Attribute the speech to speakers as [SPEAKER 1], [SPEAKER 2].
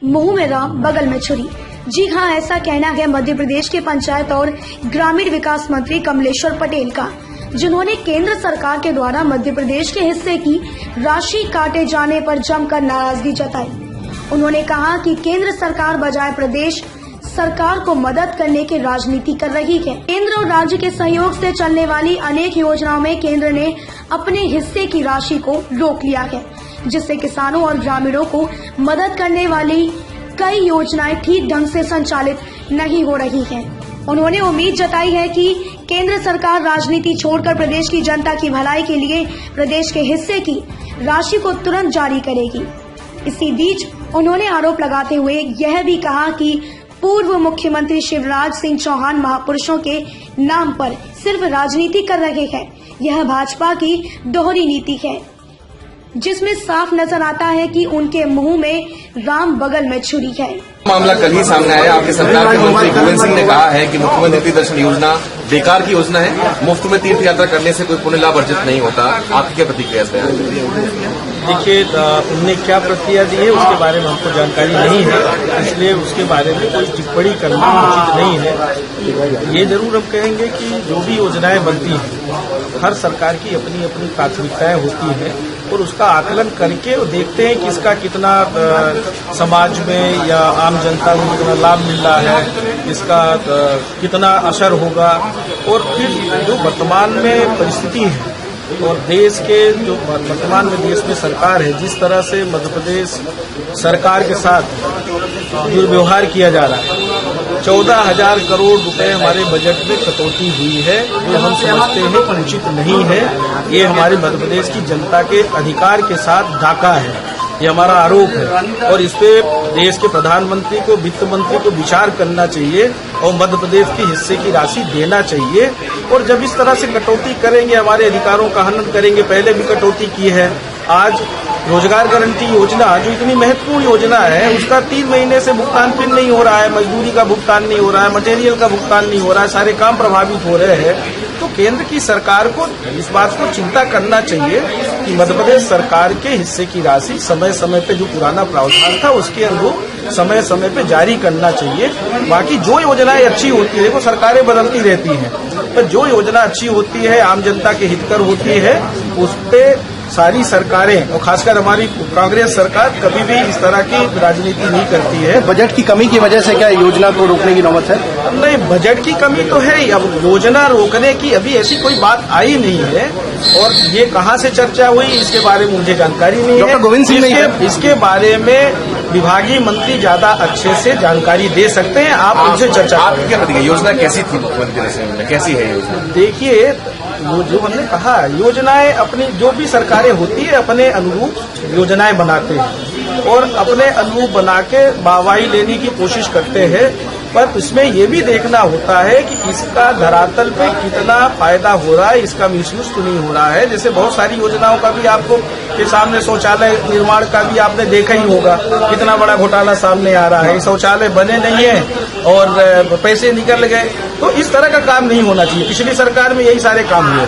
[SPEAKER 1] मुंह में राम बगल में छुरी। जी हाँ, ऐसा कहना है मध्य प्रदेश के पंचायत और ग्रामीण विकास मंत्री कमलेश्वर पटेल का, जिन्होंने केंद्र सरकार के द्वारा मध्य प्रदेश के हिस्से की राशि काटे जाने पर जमकर नाराजगी जताई। उन्होंने कहा कि केंद्र सरकार बजाय प्रदेश सरकार को मदद करने की राजनीति कर रही है। केंद्र और राज्य के सहयोग से चलने वाली अनेक योजनाओं में केंद्र ने अपने हिस्से की राशि को रोक लिया है, जिससे किसानों और ग्रामीणों को मदद करने वाली कई योजनाएं ठीक ढंग से संचालित नहीं हो रही हैं। उन्होंने उम्मीद जताई है कि केंद्र सरकार राजनीति छोड़कर प्रदेश की जनता की भलाई के लिए प्रदेश के हिस्से की राशि को तुरंत जारी करेगी। इसी बीच उन्होंने आरोप लगाते हुए यह भी कहा कि पूर्व मुख्यमंत्री शिवराज सिंह चौहान महापुरुषों के नाम पर सिर्फ राजनीति कर रहे हैं। यह भाजपा की दोहरी नीति है, जिसमें साफ नजर आता है कि उनके मुंह में राम बगल में छुरी है।
[SPEAKER 2] मामला कल ही सामने आया। आपके सरकार के मंत्री गोविंद सिंह ने कहा है कि मुख्यमंत्री दर्शन योजना बेकार की योजना है, मुफ्त में तीर्थ यात्रा करने से कोई पुण्य लाभ अर्जित नहीं होता। आपकी क्या प्रतिक्रिया है?
[SPEAKER 3] देखिए, उनने क्या प्रतिक्रिया दी है उसके बारे में हमको जानकारी नहीं है, इसलिए उसके बारे में कोई टिप्पणी करना उचित नहीं है। ये जरूर हम कहेंगे कि जो भी योजनाएं बनती हैं, हर सरकार की अपनी अपनी प्राथमिकताएं होती हैं और उसका आकलन करके वो देखते हैं कि इसका कितना समाज में या आम जनता को कितना लाभ मिल रहा है, इसका कितना असर होगा। और फिर जो वर्तमान में परिस्थिति है और देश के जो वर्तमान में देश में सरकार है, जिस तरह से मध्य प्रदेश सरकार के साथ दुर्व्यवहार किया जा रहा है, 14,000 करोड़ रुपए हमारे बजट में कटौती हुई है, जो हम समझते हैं कि उचित नहीं है। ये हमारे मध्य प्रदेश की जनता के अधिकार के साथ डाका है, ये हमारा आरोप है और इस पे देश के प्रधानमंत्री को, वित्त मंत्री को विचार करना चाहिए और मध्य प्रदेश के हिस्से की राशि देना चाहिए। और जब इस तरह से कटौती करेंगे, हमारे अधिकारों का हनन करेंगे, पहले भी कटौती की है। आज रोजगार गारंटी योजना जो इतनी महत्वपूर्ण योजना है, उसका 3 महीने से भुगतान फिर नहीं हो रहा है, मजदूरी का भुगतान नहीं हो रहा है, मटेरियल का भुगतान नहीं हो रहा है, सारे काम प्रभावित हो रहे हैं। तो केंद्र की सरकार को इस बात को चिंता करना चाहिए कि मध्य प्रदेश सरकार के हिस्से की राशि समय समय पे जो पुराना प्रावधान था उसके अनुरूप समय समय पे जारी करना चाहिए। बाकी जो योजनाएं अच्छी होती है वो सरकारें बदलती रहती हैं, पर जो योजना अच्छी होती है, आम जनता के हितकर होती है, उस पे सारी सरकारें और खासकर हमारी कांग्रेस सरकार कभी भी इस तरह की राजनीति नहीं करती है।
[SPEAKER 4] बजट की कमी की वजह से क्या योजना को रोकने की नौबत है?
[SPEAKER 3] नहीं, बजट की कमी तो है ही। अब योजना रोकने की अभी ऐसी कोई बात आई नहीं है और ये कहाँ से चर्चा हुई इसके बारे में मुझे जानकारी नहीं है।
[SPEAKER 4] डॉक्टर गोविंद सिंह ने
[SPEAKER 3] इसके बारे में विभागीय मंत्री ज्यादा अच्छे से जानकारी दे सकते हैं, आप उनसे चर्चा।
[SPEAKER 2] आपकी क्या प्रतिक्रिया? योजना कैसी थी मुख्यमंत्री ने, कैसी है योजना?
[SPEAKER 3] देखिए, जो हमने कहा, योजनाएं अपनी जो भी सरकारें होती है अपने अनुरूप योजनाएं बनाते हैं और अपने अनुरूप बना के वाहवाही लेने की कोशिश करते हैं, पर इसमें ये भी देखना होता है कि इसका धरातल पे कितना फायदा हो रहा है, इसका मिसयूज तो नहीं हो रहा है। जैसे बहुत सारी योजनाओं का भी आपको के सामने शौचालय निर्माण का भी आपने देखा ही होगा, कितना बड़ा घोटाला सामने आ रहा है, शौचालय बने नहीं है और पैसे निकल गए। तो इस तरह का काम नहीं होना चाहिए। पिछली सरकार में यही सारे काम हुए।